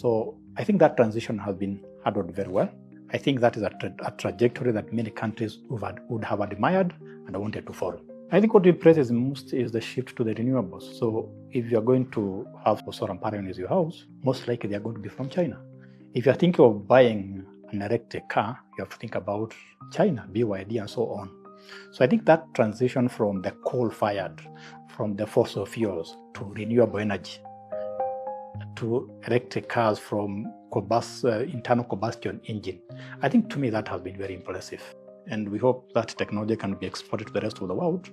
So I think that transition has been handled very well. I think that is a trajectory that many countries would have admired and wanted to follow. I think what impresses most is the shift to the renewables. So if you're going to have solar panels in your house, most likely they're going to be from China. If you're thinking of buying an electric car, you have to think about China, BYD, and so on. So I think that transition from the coal-fired, from the fossil fuels to renewable energy, to electric cars from internal combustion engine, I think to me that has been very impressive. And we hope that technology can be exported to the rest of the world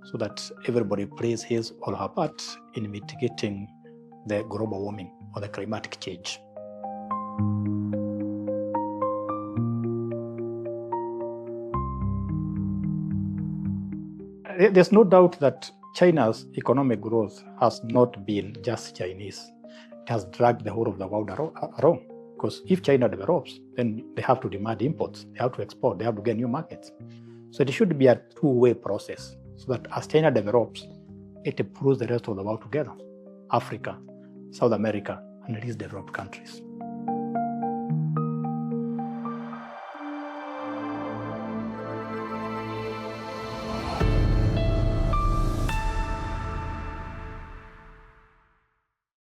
so that everybody plays his or her part in mitigating the global warming or the climatic change. There's no doubt that China's economic growth has not been just Chinese. It has dragged the whole of the world along. Because if China develops, then they have to demand imports, they have to export, they have to get new markets. So it should be a two-way process, so that as China develops, it pulls the rest of the world together, Africa, South America, and least developed countries.